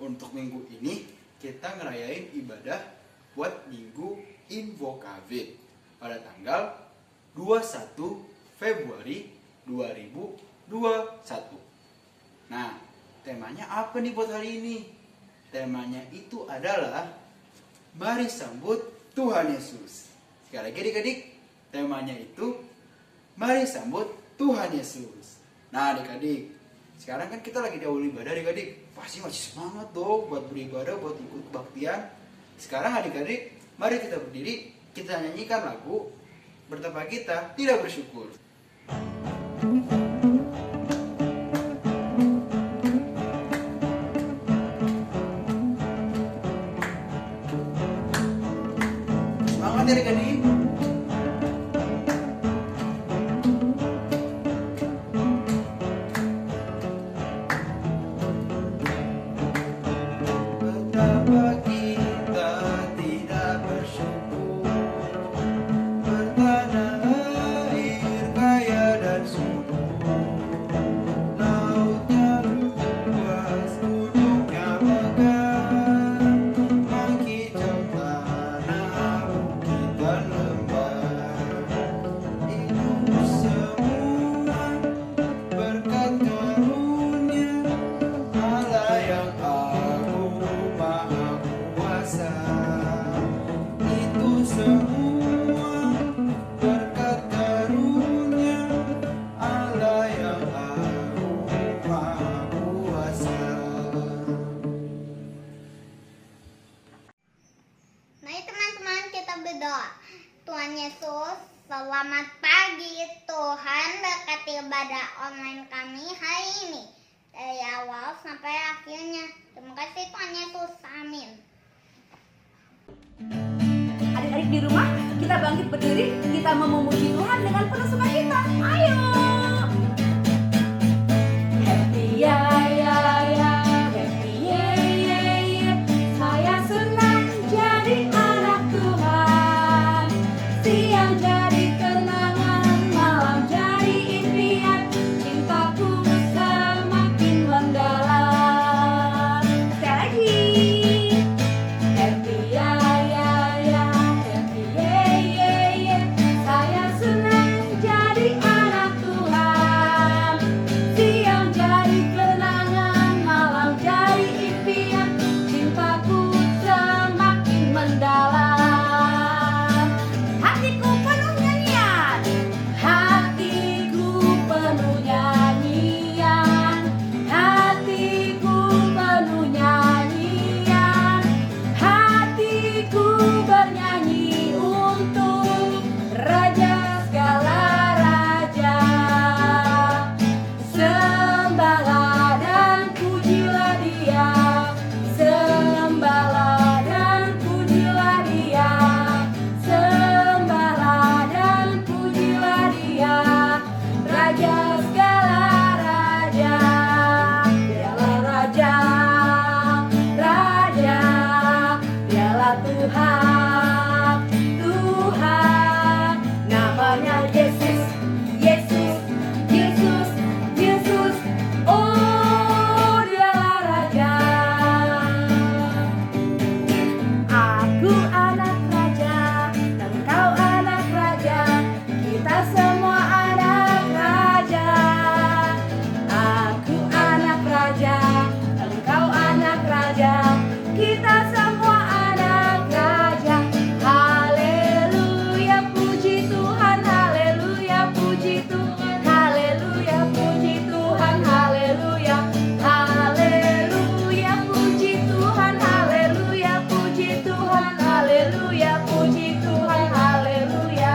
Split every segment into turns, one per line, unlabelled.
untuk minggu ini kita ngerayain ibadah buat minggu Invokavit pada tanggal 21 Februari 2021. Nah, temanya apa nih buat hari ini? Temanya itu adalah mari sambut Tuhan Yesus. Sekali lagi adik-adik, temanya itu mari sambut Tuhan Yesus. Nah adik-adik, sekarang kan kita lagi di awal ibadah adik-adik. Pasti masih semangat dong buat beribadah, buat ikut kebaktian. Sekarang adik-adik, mari kita berdiri, kita nyanyikan lagu Betapa Kita Tidak Bersyukur. Semangat ya adik-adik.
Tuhan Yesus, selamat pagi. Tuhan berkati ibadah online kami hari ini dari awal sampai akhirnya. Terima kasih Tuhan Yesus, amin.
Adik-adik di rumah, kita bangkit berdiri, kita memuji Tuhan dengan penuh sukacita. Ayo. Happy ya ya ya, happy ya ya ya. Saya senang jadi anak Tuhan. Siang jadi kenangan, malam jadi impian. Cintaku semakin mendalam. Sekali lagi. Happy ya ya ya, happy ya ya ya. Saya senang jadi anak Tuhan. Siang jadi kenangan, malam jadi impian. Cintaku semakin mendalam. Hatiku penuh nyanyian, hatiku penuh nyanyian, hatiku penuh nyanyian, hatiku bernyanyi untuk Raja segala raja. Sembahlah dan pujilah Dia, sembahlah dan pujilah Dia, sembahlah dan pujilah Dia, Raja segala raja. Dialah Raja, Raja, Dialah Tuhan, Tuhan. Namanya Yesus, Yesus, Yesus, Yesus. Oh, Dialah Raja. Aku anak raja, engkau anak raja, kita semua anak raja. Aku anak raja, engkau anak raja, kita semua anak raja. Haleluya, puji Tuhan, haleluya, puji Tuhan, haleluya, puji Tuhan, haleluya, haleluya, puji Tuhan, haleluya, puji Tuhan, haleluya, puji Tuhan, haleluya.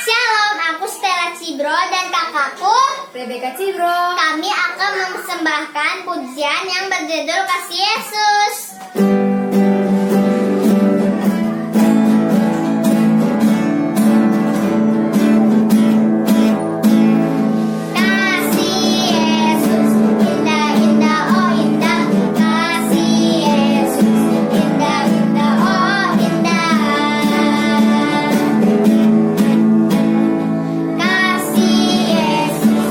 Shalom, aku Stella Cibro dan kakakku
Rebecca Cibro.
Kami akan mempersembahkan pujian yang berjudul Kasih Yesus. Kasih Yesus, indah, indah, oh indah. Kasih Yesus, indah, indah, oh indah. Kasih Yesus,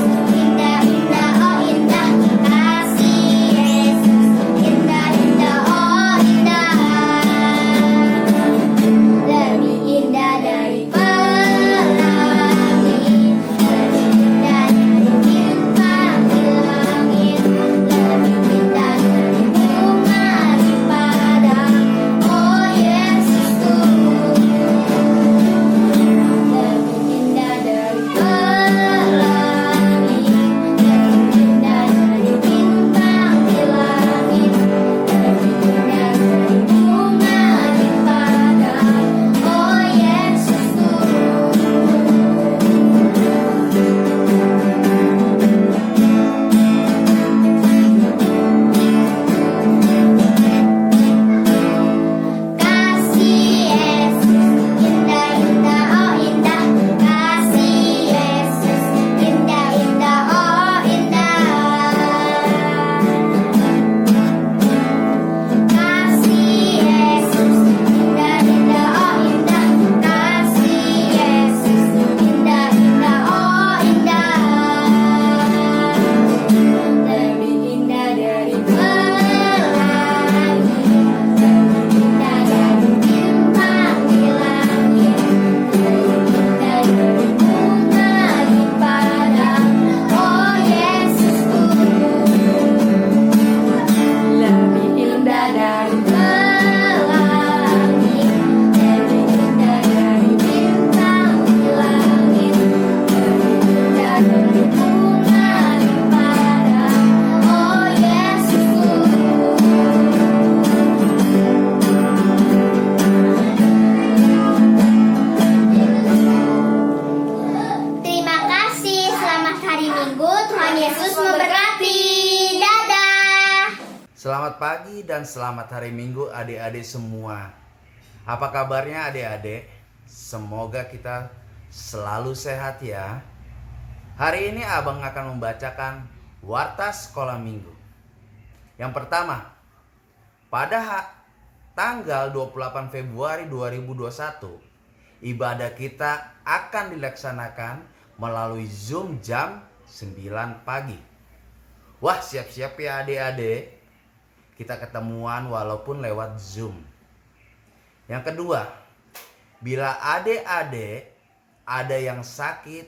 Selamat pagi dan selamat hari Minggu adik-adik semua. Apa kabarnya adik-adik? Semoga kita selalu sehat ya. Hari ini abang akan membacakan warta sekolah minggu. Yang pertama, pada tanggal 28 Februari 2021, ibadah kita akan dilaksanakan melalui Zoom jam 9 pagi. Wah, siap-siap ya adik-adik. Kita ketemuan walaupun lewat Zoom. Yang kedua, bila adik-adik ada yang sakit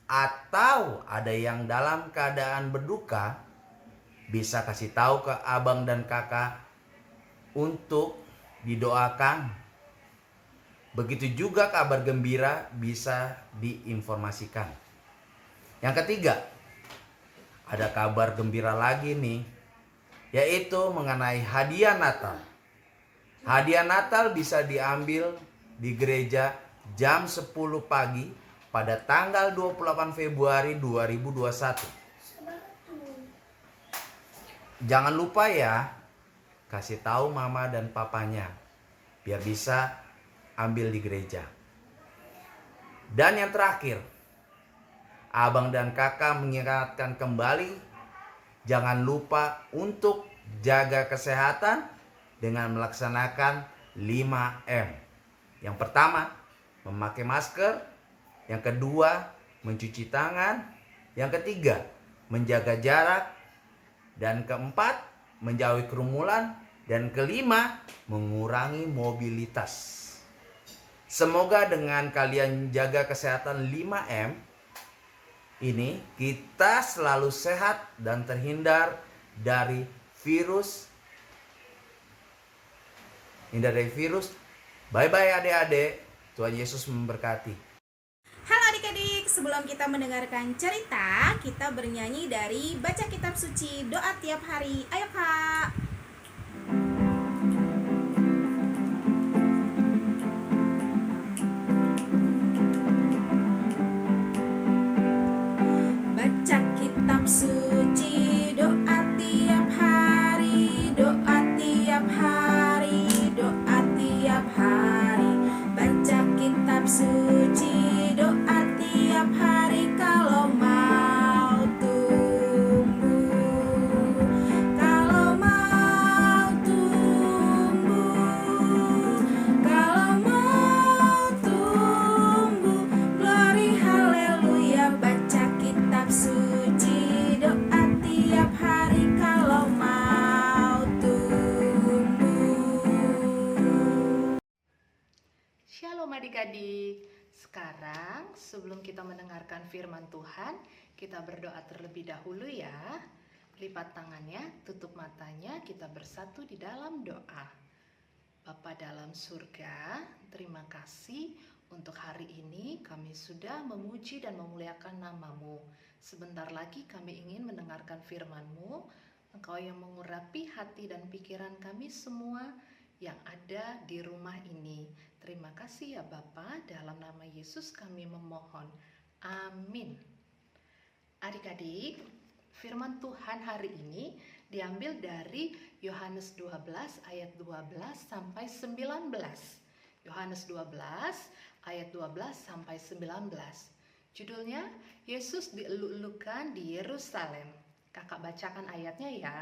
atau ada yang dalam keadaan berduka, bisa kasih tahu ke abang dan kakak untuk didoakan. Begitu juga kabar gembira bisa diinformasikan. Yang ketiga, ada kabar gembira lagi nih, yaitu mengenai hadiah Natal. Hadiah Natal bisa diambil di gereja jam 10 pagi pada tanggal 28 Februari 2021. Jangan lupa ya, kasih tahu mama dan papanya biar bisa ambil di gereja. Dan yang terakhir, abang dan kakak mengingatkan kembali, jangan lupa untuk jaga kesehatan dengan melaksanakan 5M. Yang pertama, memakai masker. Yang kedua, mencuci tangan. Yang ketiga, menjaga jarak. Dan keempat, menjauhi kerumunan. Dan kelima, mengurangi mobilitas. Semoga dengan kalian jaga kesehatan 5M, ini kita selalu sehat dan terhindar dari virus. Bye-bye adik-adik. Tuhan Yesus memberkati.
Halo adik-adik, sebelum kita mendengarkan cerita, kita bernyanyi dari Baca Kitab Suci Doa Tiap Hari. Ayo Kak. Baca kitab suci, doa tiap hari, doa tiap hari, doa tiap hari. Baca kitab suci, doa tiap hari kalau mau tumbuh, kalau mau tumbuh, kalau mau tumbuh. Glory haleluya. Baca kitab suci, doa tiap hari kalau mau tumbuh.
Shalom adik-adik. Sekarang sebelum kita mendengarkan firman Tuhan, kita berdoa terlebih dahulu ya. Lipat tangannya, tutup matanya, kita bersatu di dalam doa. Bapa dalam surga, terima kasih untuk hari ini kami sudah memuji dan memuliakan nama-Mu. Sebentar lagi kami ingin mendengarkan firman-Mu. Engkau yang mengurapi hati dan pikiran kami semua yang ada di rumah ini. Terima kasih ya Bapa, dalam nama Yesus kami memohon. Amin. Adik-adik, firman Tuhan hari ini diambil dari Yohanes 12 ayat 12 sampai 19. Yohanes 12 ayat 12 sampai 19. Judulnya, Yesus dieluk-elukan di Yerusalem. Kakak bacakan ayatnya ya.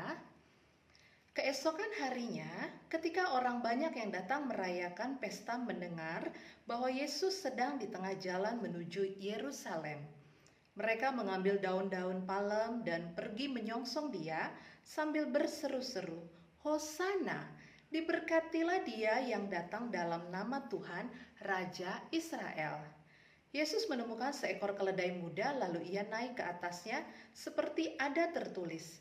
Keesokan harinya, ketika orang banyak yang datang merayakan pesta mendengar bahwa Yesus sedang di tengah jalan menuju Yerusalem, mereka mengambil daun-daun palem dan pergi menyongsong dia sambil berseru-seru, "Hosana, diberkatilah dia yang datang dalam nama Tuhan, Raja Israel." Yesus menemukan seekor keledai muda, lalu ia naik ke atasnya seperti ada tertulis,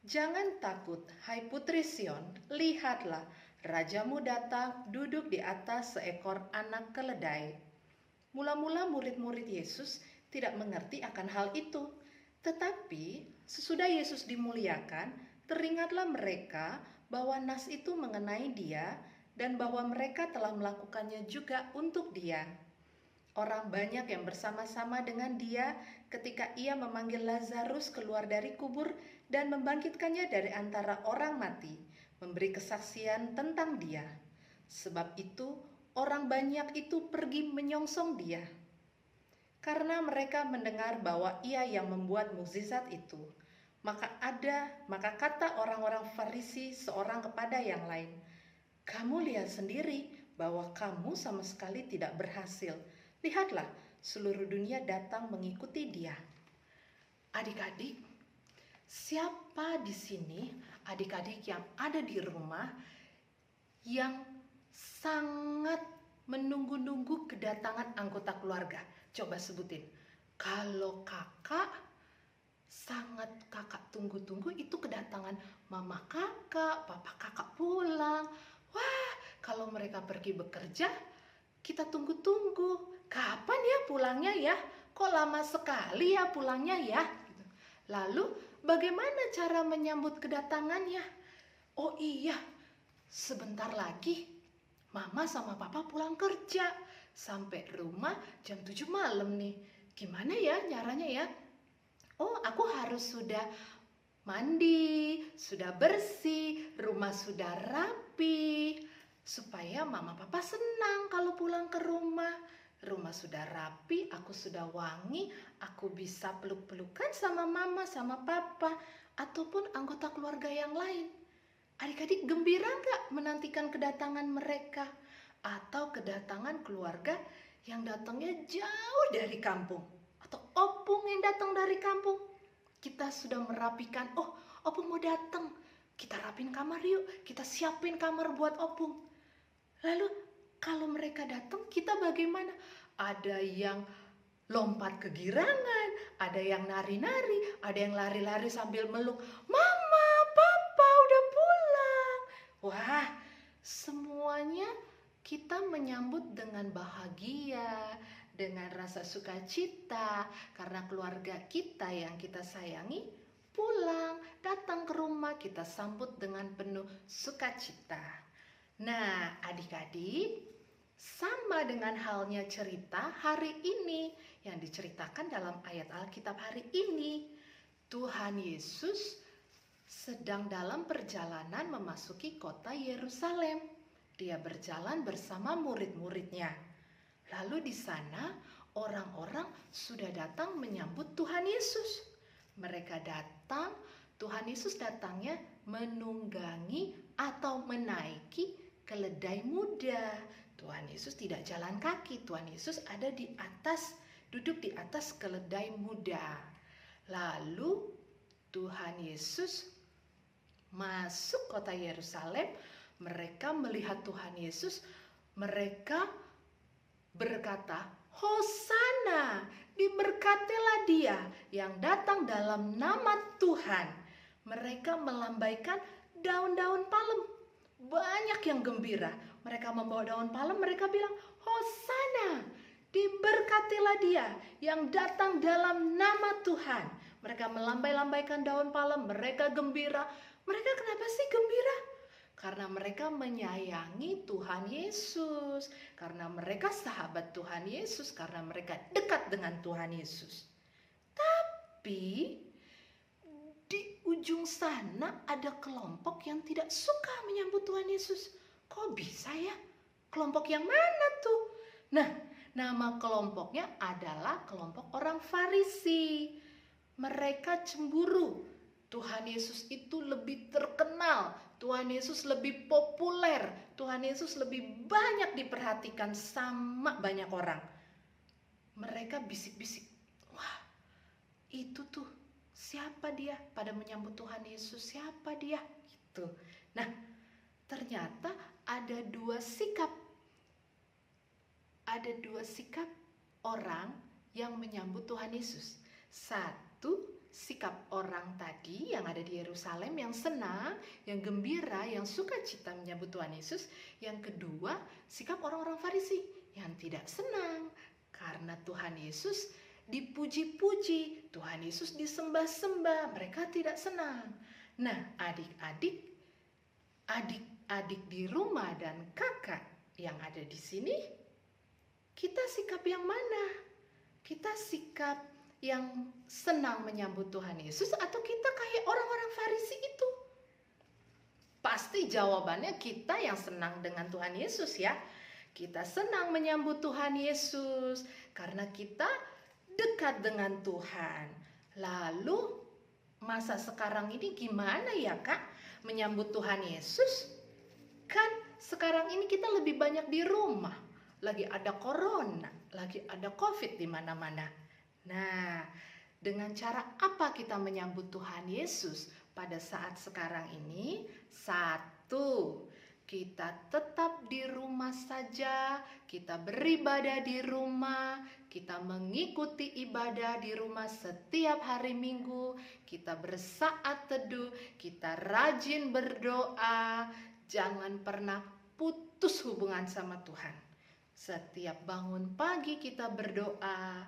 "Jangan takut, hai putri Sion, lihatlah, rajamu datang duduk di atas seekor anak keledai." Mula-mula murid-murid Yesus tidak mengerti akan hal itu. Tetapi sesudah Yesus dimuliakan, teringatlah mereka bahwa nas itu mengenai dia dan bahwa mereka telah melakukannya juga untuk dia. Orang banyak yang bersama-sama dengan dia ketika ia memanggil Lazarus keluar dari kubur dan membangkitkannya dari antara orang mati. memberi kesaksian tentang Dia. Sebab itu, orang banyak itu pergi menyongsong Dia, karena mereka mendengar bahwa Ia yang membuat mukjizat itu. Maka kata orang-orang Farisi seorang kepada yang lain, "Kamu lihat sendiri bahwa kamu sama sekali tidak berhasil. Lihatlah, seluruh dunia datang mengikuti Dia." Adik-adik, siapa di sini, adik-adik yang ada di rumah, yang sangat menunggu-nunggu kedatangan anggota keluarga? Coba sebutin. Kalau kakak, sangat kakak tunggu-tunggu itu kedatangan mama kakak, papa kakak pulang. Wah, kalau mereka pergi bekerja, kita tunggu-tunggu. Kapan ya pulangnya ya? Kok lama sekali ya pulangnya ya? Gitu. Lalu bagaimana cara menyambut kedatangannya? Oh iya, sebentar lagi mama sama papa pulang kerja. Sampai rumah jam 7 malam nih. Gimana ya caranya ya? Oh, aku harus sudah mandi, sudah bersih, rumah sudah rapi, supaya mama papa senang kalau pulang ke rumah. Rumah sudah rapi, aku sudah wangi, aku bisa peluk-pelukan sama mama, sama papa, ataupun anggota keluarga yang lain. Adik-adik gembira nggak menantikan kedatangan mereka? Atau kedatangan keluarga yang datangnya jauh dari kampung? Atau opung yang datang dari kampung? Kita sudah merapikan, oh opung mau datang, kita rapin kamar yuk, kita siapin kamar buat opung. Lalu kalau mereka datang, kita bagaimana? Ada yang lompat kegirangan, ada yang nari-nari, ada yang lari-lari sambil meluk, "Mama, papa udah pulang." Wah, semuanya kita menyambut dengan bahagia, dengan rasa sukacita, karena keluarga kita yang kita sayangi pulang, datang ke rumah, kita sambut dengan penuh sukacita. Nah, adik-adik, sama dengan halnya cerita hari ini yang diceritakan dalam ayat Alkitab hari ini. Tuhan Yesus sedang dalam perjalanan memasuki kota Yerusalem. Dia berjalan bersama murid-muridnya. Lalu di sana orang-orang sudah datang menyambut Tuhan Yesus. Mereka datang, Tuhan Yesus datangnya menunggangi atau menaiki keledai muda. Tuhan Yesus tidak jalan kaki, Tuhan Yesus ada di atas, duduk di atas keledai muda. Lalu Tuhan Yesus masuk kota Yerusalem. Mereka melihat Tuhan Yesus, mereka berkata, "Hosana, diberkatilah Dia yang datang dalam nama Tuhan." Mereka melambaikan daun-daun palem. Banyak yang gembira. Mereka membawa daun palem, mereka bilang, "Hosana, diberkatilah Dia yang datang dalam nama Tuhan." Mereka melambai-lambaikan daun palem, mereka gembira. Mereka kenapa sih gembira? Karena mereka menyayangi Tuhan Yesus, karena mereka sahabat Tuhan Yesus, karena mereka dekat dengan Tuhan Yesus. Tapi di ujung sana ada kelompok yang tidak suka menyambut Tuhan Yesus. Kok bisa ya? Kelompok yang mana tuh? Nah, nama kelompoknya adalah kelompok orang Farisi. Mereka cemburu. Tuhan Yesus itu lebih terkenal, Tuhan Yesus lebih populer, Tuhan Yesus lebih banyak diperhatikan sama banyak orang. Mereka bisik-bisik, "Wah, itu tuh siapa dia pada menyambut Tuhan Yesus? Siapa dia?" Gitu. Nah, ternyata ada dua sikap orang yang menyambut Tuhan Yesus. Satu, sikap orang tadi yang ada di Yerusalem yang senang, yang gembira, yang sukacita menyambut Tuhan Yesus. Yang kedua, sikap orang-orang Farisi yang tidak senang karena Tuhan Yesus dipuji-puji, Tuhan Yesus disembah-sembah, mereka tidak senang. Nah, adik-adik di rumah dan kakak yang ada di sini, kita sikap yang mana? Kita sikap yang senang menyambut Tuhan Yesus atau kita kayak orang-orang Farisi itu? pasti jawabannya kita yang senang dengan Tuhan Yesus ya. Kita senang menyambut Tuhan Yesus karena kita dekat dengan Tuhan. Lalu masa sekarang ini gimana ya Kak menyambut Tuhan Yesus? Kan sekarang ini kita lebih banyak di rumah. Lagi ada corona, lagi ada COVID di mana-mana. Nah, dengan cara apa kita menyambut Tuhan Yesus pada saat sekarang ini? Satu, kita tetap di rumah saja, kita beribadah di rumah, kita mengikuti ibadah di rumah setiap hari Minggu, kita bersaat teduh, kita rajin berdoa, jangan pernah putus hubungan sama Tuhan. Setiap bangun pagi kita berdoa,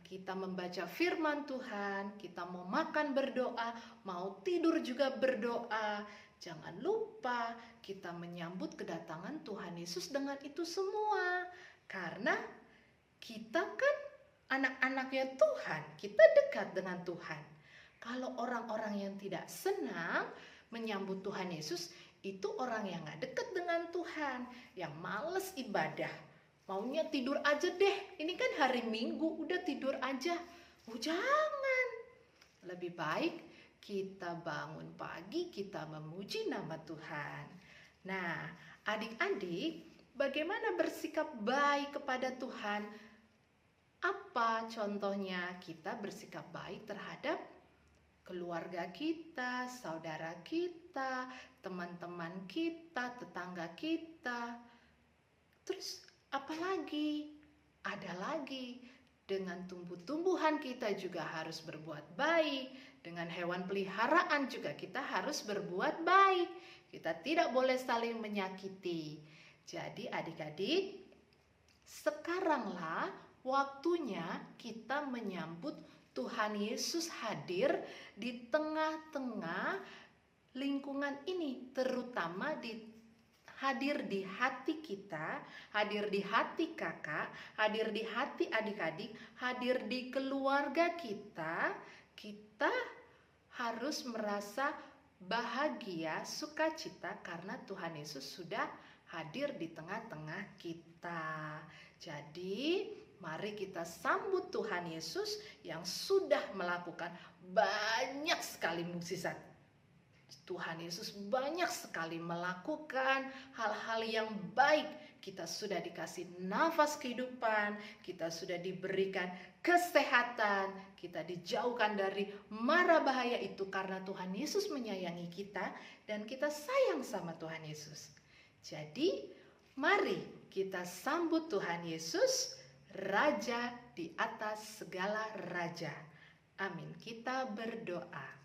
kita membaca firman Tuhan, kita mau makan berdoa, mau tidur juga berdoa. Jangan lupa kita menyambut kedatangan Tuhan Yesus dengan itu semua. Karena kita kan anak-anaknya Tuhan, kita dekat dengan Tuhan. Kalau orang-orang yang tidak senang menyambut Tuhan Yesus, itu orang yang gak dekat dengan Tuhan, yang males ibadah. Maunya tidur aja deh, ini kan hari Minggu, udah tidur aja. Oh jangan, lebih baik kita bangun pagi, kita memuji nama Tuhan. Nah, adik-adik, bagaimana bersikap baik kepada Tuhan? Apa contohnya kita bersikap baik terhadap keluarga kita, saudara kita, teman-teman kita, tetangga kita? Terus apalagi? Ada lagi, dengan tumbuh-tumbuhan kita juga harus berbuat baik. Dengan hewan peliharaan juga kita harus berbuat baik. Kita tidak boleh saling menyakiti. Jadi adik-adik, sekaranglah waktunya kita menyambut Tuhan Yesus hadir di tengah-tengah lingkungan ini, terutama hadir di hati kita, hadir di hati kakak, hadir di hati adik-adik, hadir di keluarga kita. Kita harus merasa bahagia, sukacita karena Tuhan Yesus sudah hadir di tengah-tengah kita. Jadi, mari kita sambut Tuhan Yesus yang sudah melakukan banyak sekali mukjizat. Tuhan Yesus banyak sekali melakukan hal-hal yang baik. Kita sudah dikasih nafas kehidupan, kita sudah diberikan kesehatan, kita dijauhkan dari mara bahaya itu karena Tuhan Yesus menyayangi kita dan kita sayang sama Tuhan Yesus. Jadi, mari kita sambut Tuhan Yesus, Raja di atas segala raja. Amin. Kita berdoa.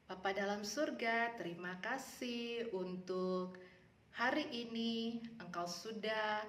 Bapa dalam surga, terima kasih untuk hari ini. Engkau sudah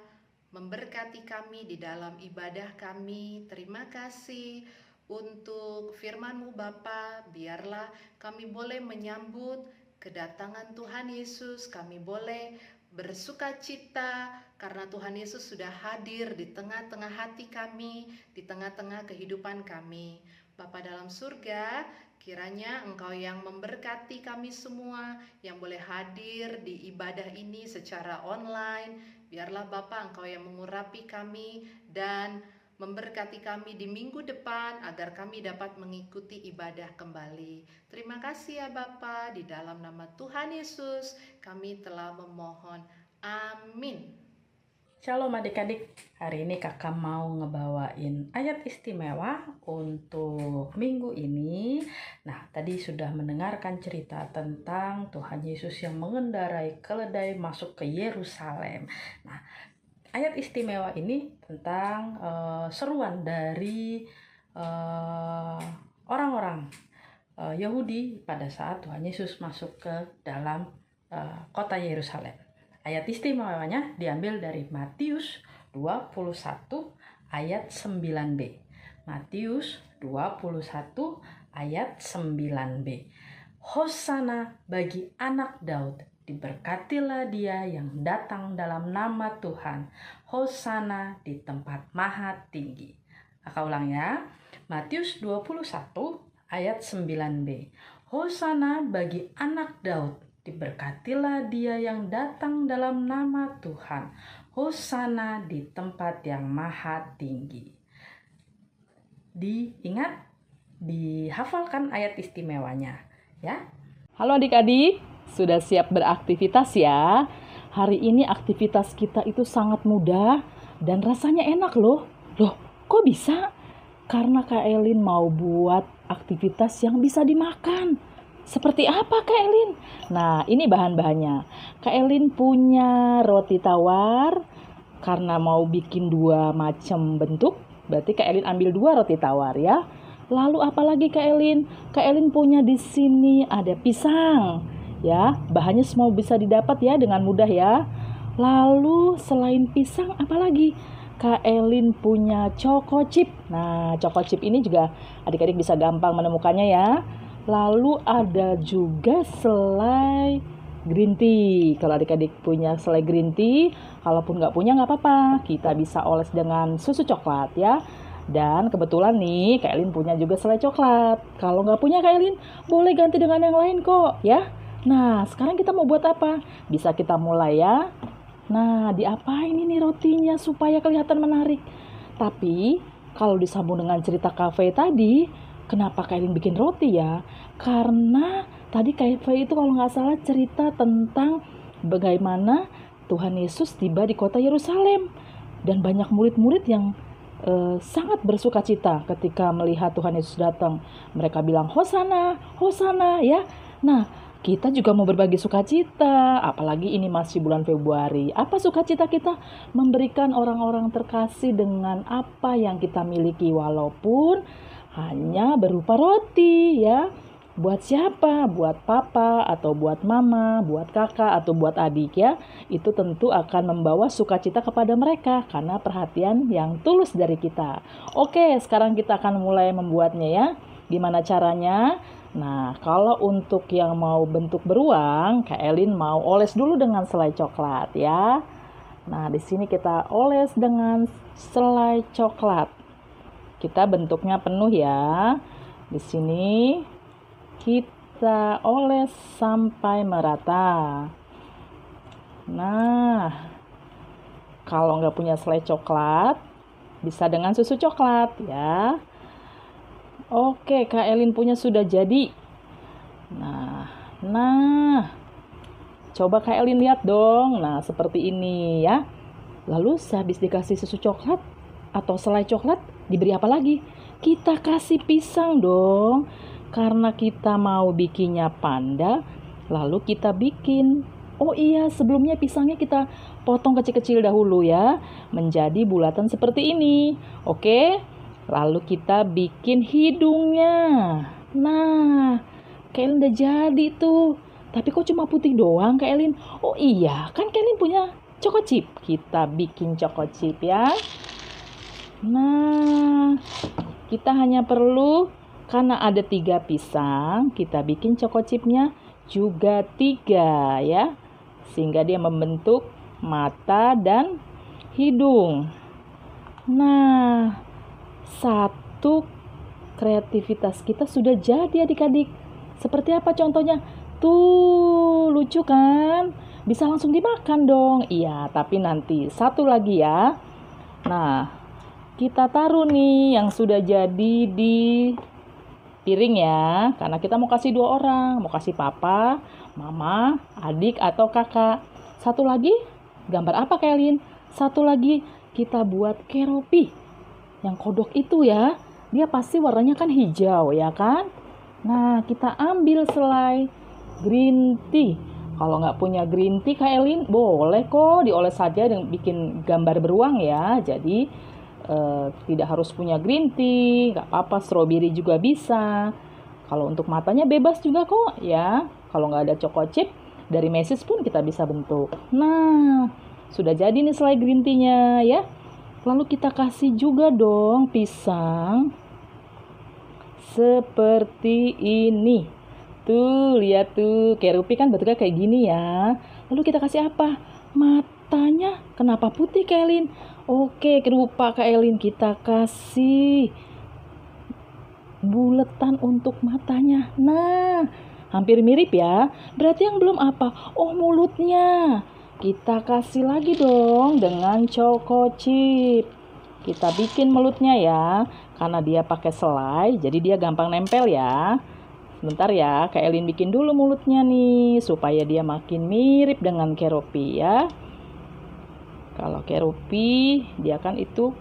memberkati kami di dalam ibadah kami. Terima kasih untuk firman-Mu Bapa. Biarlah kami boleh menyambut kedatangan Tuhan Yesus. Kami boleh bersuka cita karena Tuhan Yesus sudah hadir di tengah-tengah hati kami, di tengah-tengah kehidupan kami. Bapa dalam surga, kiranya Engkau yang memberkati kami semua yang boleh hadir di ibadah ini secara online. Biarlah Bapa Engkau yang mengurapi kami dan memberkati kami di minggu depan agar kami dapat mengikuti ibadah kembali. Terima kasih ya Bapa, di dalam nama Tuhan Yesus kami telah memohon. Amin.
Shalom adik-adik, hari ini kakak mau ngebawain ayat istimewa untuk minggu ini. Nah, tadi sudah mendengarkan cerita tentang Tuhan Yesus yang mengendarai keledai masuk ke Yerusalem. Nah, ayat istimewa ini tentang seruan dari orang-orang Yahudi pada saat Tuhan Yesus masuk ke dalam kota Yerusalem. Ayat istimewanya diambil dari Matius 21 ayat 9b. Matius 21 ayat 9b. Hosana bagi anak Daud, diberkatilah dia yang datang dalam nama Tuhan. Hosana di tempat maha tinggi. Kakak ulang ya. Matius 21 ayat 9b. Hosana bagi anak Daud. Diberkatilah dia yang datang dalam nama Tuhan. Hosana di tempat yang maha tinggi. Diingat, dihafalkan ayat istimewanya ya. Halo adik-adik, sudah siap beraktivitas ya? Hari ini aktivitas kita itu sangat mudah dan rasanya enak loh. Loh, kok bisa? Karena Kak Elin mau buat aktivitas yang bisa dimakan. Seperti apa Kak Elin? Nah, ini bahan-bahannya. Kak Elin punya roti tawar. Karena mau bikin 2 macam bentuk, berarti Kak Elin ambil 2 roti tawar ya. Lalu apalagi Kak Elin? Kak Elin punya di sini ada pisang. Ya, bahannya semua bisa didapat ya dengan mudah ya. Lalu selain pisang apalagi? Kak Elin punya choco chip. Nah, choco chip ini juga adik-adik bisa gampang menemukannya ya. Lalu ada juga selai green tea. Kalau adik-adik punya selai green tea, kalaupun nggak punya nggak apa-apa. Kita bisa oles dengan susu coklat ya. Dan kebetulan nih Kak Elin punya juga selai coklat. Kalau nggak punya Kak Elin, boleh ganti dengan yang lain kok ya. Nah, sekarang kita mau buat apa? Bisa kita mulai ya. Nah, diapain ini rotinya supaya kelihatan menarik? Tapi, kalau disambung dengan cerita kafe tadi, kenapa Kak Elin bikin roti ya? Karena tadi kafe itu kalau nggak salah cerita tentang bagaimana Tuhan Yesus tiba di kota Yerusalem. Dan banyak murid-murid yang sangat bersuka cita ketika melihat Tuhan Yesus datang. Mereka bilang, Hosana, Hosana ya. Nah, kita juga mau berbagi sukacita, apalagi ini masih bulan Februari. Apa sukacita kita? Memberikan orang-orang terkasih dengan apa yang kita miliki, walaupun hanya berupa roti ya. Buat siapa? Buat papa atau buat mama, buat kakak atau buat adik ya. Itu tentu akan membawa sukacita kepada mereka karena perhatian yang tulus dari kita. Oke, sekarang kita akan mulai membuatnya ya. Gimana caranya? Nah, kalau untuk yang mau bentuk beruang, Kak Elin mau oles dulu dengan selai coklat ya. Nah, di sini kita oles dengan selai coklat. Kita bentuknya penuh ya. Di sini kita oles sampai merata. Nah, kalau nggak punya selai coklat, bisa dengan susu coklat ya. Oke, Kak Elin punya sudah jadi. Nah, coba Kak Elin lihat dong. Nah, seperti ini ya. Lalu sehabis dikasih susu coklat atau selai coklat, diberi apa lagi? Kita kasih pisang dong. Karena kita mau bikinnya panda, lalu kita bikin. Oh iya, sebelumnya pisangnya kita potong kecil-kecil dahulu ya, menjadi bulatan seperti ini. Oke. Lalu kita bikin hidungnya. Nah, Kak Elin udah jadi tuh. Tapi kok cuma putih doang Kak Elin? Oh iya, kan Kak Elin punya choco chip. Kita bikin choco chip ya. Nah, kita hanya perlu, karena ada 3 pisang, kita bikin choco chipnya juga 3 ya. Sehingga dia membentuk mata dan hidung. Nah, satu kreativitas kita sudah jadi adik-adik. Seperti apa contohnya? Tuh, lucu kan? Bisa langsung dimakan dong. Iya, tapi nanti satu lagi ya. Nah, kita taruh nih yang sudah jadi di piring ya. Karena kita mau kasih 2 orang. Mau kasih papa, mama, adik, atau kakak. Satu lagi, gambar apa Kak Elin? Satu lagi, kita buat keropi. Yang kodok itu ya, dia pasti warnanya kan hijau ya kan? Nah, kita ambil selai green tea. Kalau nggak punya green tea Kak Elin, boleh kok dioles saja dengan bikin gambar beruang ya. Jadi tidak harus punya green tea, nggak apa-apa, strawberry juga bisa. Kalau untuk matanya bebas juga kok ya. Kalau nggak ada choco chip, dari Macy's pun kita bisa bentuk. Nah, sudah jadi nih selai green tea-nya ya. Lalu kita kasih juga dong pisang seperti ini. Tuh, lihat tuh, kerupi kan bentuknya kayak gini ya. Lalu kita kasih apa? Matanya kenapa putih Kak Elin? Oke, lupa Kak Elin, kita kasih buletan untuk matanya. Nah, hampir mirip ya. Berarti yang belum apa? Oh, mulutnya. Kita kasih lagi dong dengan choco chip. Kita bikin mulutnya ya. Karena dia pakai selai, jadi dia gampang nempel ya. Sebentar ya, Kak Elin bikin dulu mulutnya nih. Supaya dia makin mirip dengan keropi ya. Kalau keropi, dia kan itu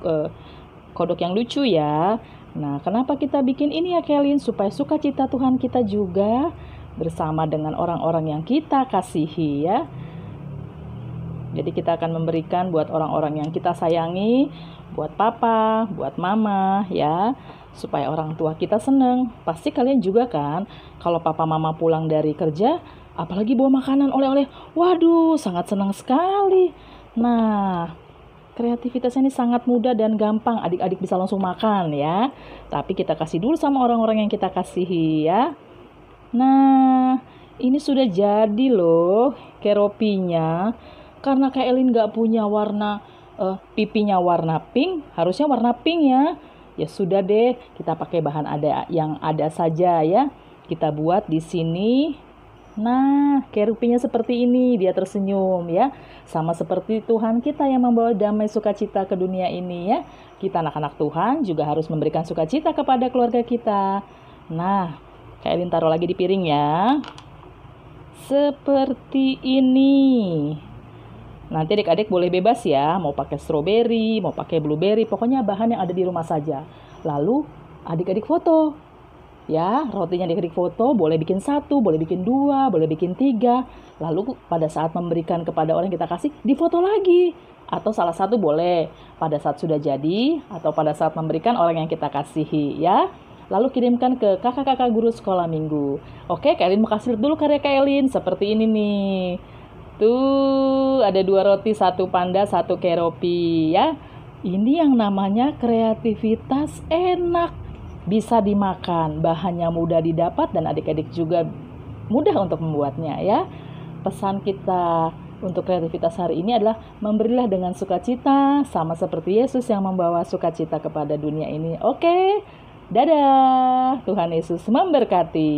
kodok yang lucu ya. Nah, kenapa kita bikin ini ya Kelin? Supaya sukacita Tuhan kita juga bersama dengan orang-orang yang kita kasihi ya. Jadi kita akan memberikan buat orang-orang yang kita sayangi, buat papa, buat mama ya, supaya orang tua kita seneng. Pasti kalian juga kan, kalau papa mama pulang dari kerja, apalagi bawa makanan oleh-oleh, waduh sangat senang sekali. Nah, kreativitasnya ini sangat mudah dan gampang, adik-adik bisa langsung makan ya. Tapi kita kasih dulu sama orang-orang yang kita kasihi ya. Nah, ini sudah jadi loh keropinya. Karena Kak Elin gak punya warna pipinya warna pink, harusnya warna pink ya. Ya sudah deh, kita pakai bahan yang ada saja ya. Kita buat di sini. Nah, keropinya seperti ini, dia tersenyum ya. Sama seperti Tuhan kita yang membawa damai sukacita ke dunia ini ya. Kita anak-anak Tuhan juga harus memberikan sukacita kepada keluarga kita. Nah, Kak Elin taruh lagi di piring ya. Seperti ini. Nanti adik-adik boleh bebas ya, mau pakai stroberi, mau pakai blueberry, pokoknya bahan yang ada di rumah saja. Lalu adik-adik foto. Ya, rotinya adik-adik foto, boleh bikin 1, boleh bikin 2, boleh bikin 3. Lalu pada saat memberikan kepada orang yang kita kasih, difoto lagi. Atau salah satu boleh pada saat sudah jadi, atau pada saat memberikan orang yang kita kasihi ya. Lalu kirimkan ke kakak-kakak guru sekolah minggu. Oke, Kak Elin mau kasih dulu karya Kak Elin, seperti ini nih. Tuh, ada 2 roti, 1 panda, 1 keropi ya. Ini yang namanya kreativitas enak. Bisa dimakan, bahannya mudah didapat dan adik-adik juga mudah untuk membuatnya ya. Pesan kita untuk kreativitas hari ini adalah memberilah dengan sukacita, sama seperti Yesus yang membawa sukacita kepada dunia ini. Oke, dadah. Tuhan Yesus memberkati.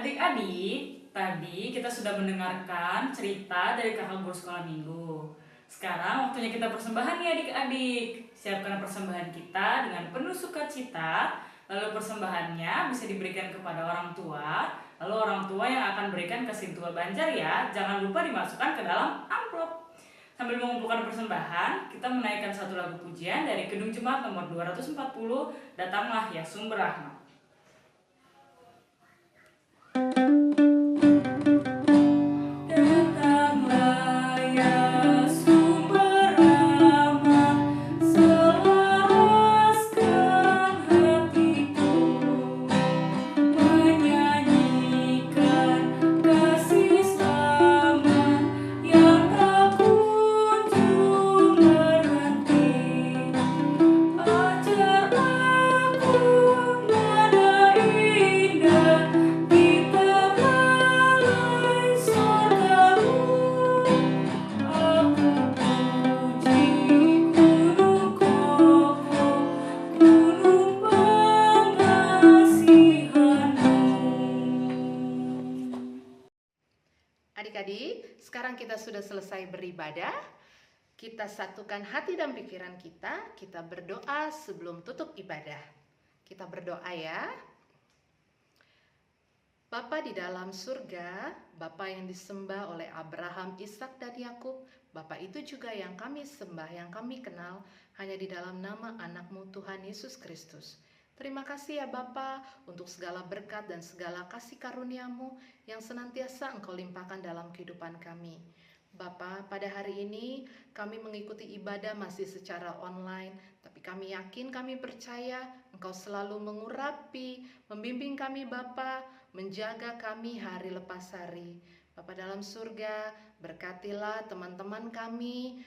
Adik-adik, tadi kita sudah mendengarkan cerita dari kakak guru sekolah minggu. Sekarang waktunya kita persembahan nih adik-adik. Siapkan persembahan kita dengan penuh sukacita. Lalu persembahannya bisa diberikan kepada orang tua. Lalu orang tua yang akan berikan ke Sintua Banjar ya. Jangan lupa dimasukkan ke dalam amplop. Sambil mengumpulkan persembahan, kita menaikkan 1 lagu pujian dari Kedung Jemaat nomor 240, Datanglah ya Sumber Rahmat.
Ajar aku
Adik-adik, sekarang kita sudah selesai beribadah. Kita satukan hati dan pikiran kita berdoa sebelum tutup ibadah. Kita berdoa ya. Bapa di dalam surga, Bapa yang disembah oleh Abraham, Ishak dan Yakub, Bapa itu juga yang kami sembah, yang kami kenal hanya di dalam nama anak-Mu Tuhan Yesus Kristus. Terima kasih ya Bapa untuk segala berkat dan segala kasih karunia-Mu yang senantiasa Engkau limpahkan dalam kehidupan kami. Bapa, pada hari ini kami mengikuti ibadah masih secara online, tapi kami yakin, kami percaya Engkau selalu mengurapi, membimbing kami Bapa, menjaga kami hari lepas hari. Bapa dalam surga, berkatilah teman-teman kami.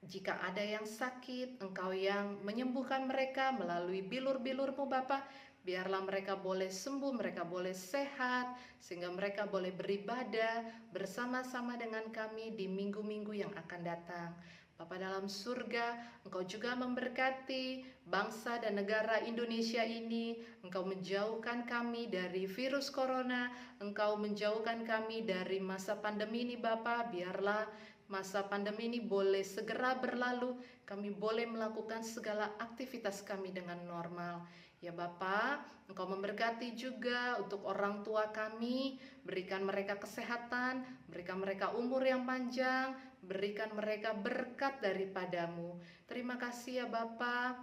Jika ada yang sakit, Engkau yang menyembuhkan mereka melalui bilur-bilur-Mu Bapa. Biarlah mereka boleh sembuh, mereka boleh sehat, sehingga mereka boleh beribadah bersama-sama dengan kami di minggu-minggu yang akan datang. Bapa dalam surga, Engkau juga memberkati bangsa dan negara Indonesia ini. Engkau menjauhkan kami dari virus corona, Engkau menjauhkan kami dari masa pandemi ini Bapa. Biarlah masa pandemi ini boleh segera berlalu, kami boleh melakukan segala aktivitas kami dengan normal. Ya Bapa, Engkau memberkati juga untuk orang tua kami, berikan mereka kesehatan, berikan mereka umur yang panjang, berikan mereka berkat daripada-Mu. Terima kasih ya Bapa.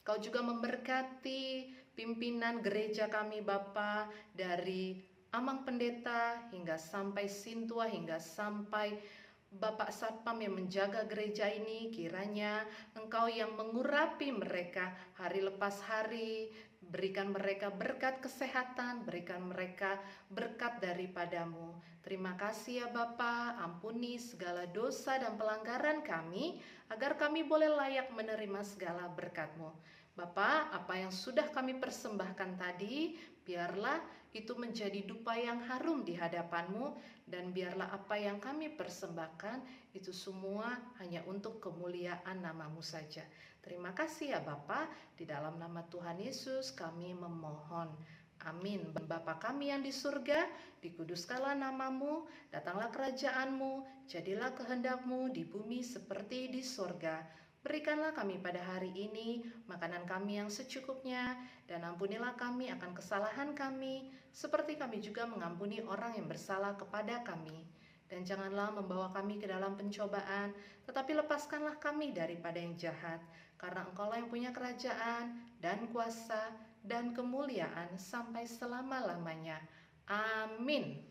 Kau juga memberkati pimpinan gereja kami Bapa, dari Amang Pendeta hingga sampai Sintua, hingga sampai Bapak Satpam yang menjaga gereja ini. Kiranya Engkau yang mengurapi mereka hari lepas hari, berikan mereka berkat kesehatan, berikan mereka berkat daripada-Mu. Terima kasih ya Bapa, ampuni segala dosa dan pelanggaran kami, agar kami boleh layak menerima segala berkat-Mu. Bapa, apa yang sudah kami persembahkan tadi, biarlah itu menjadi dupa yang harum di hadapan-Mu, dan biarlah apa yang kami persembahkan itu semua hanya untuk kemuliaan nama-Mu saja. Terima kasih ya Bapa, di dalam nama Tuhan Yesus kami memohon. Amin. Bapa kami yang di surga, dikuduskanlah nama-Mu, datanglah kerajaan-Mu, jadilah kehendak-Mu di bumi seperti di surga. Berikanlah kami pada hari ini makanan kami yang secukupnya, dan ampunilah kami akan kesalahan kami, seperti kami juga mengampuni orang yang bersalah kepada kami. Dan janganlah membawa kami ke dalam pencobaan, tetapi lepaskanlah kami daripada yang jahat, karena Engkaulah yang punya kerajaan, dan kuasa, dan kemuliaan sampai selama-lamanya. Amin.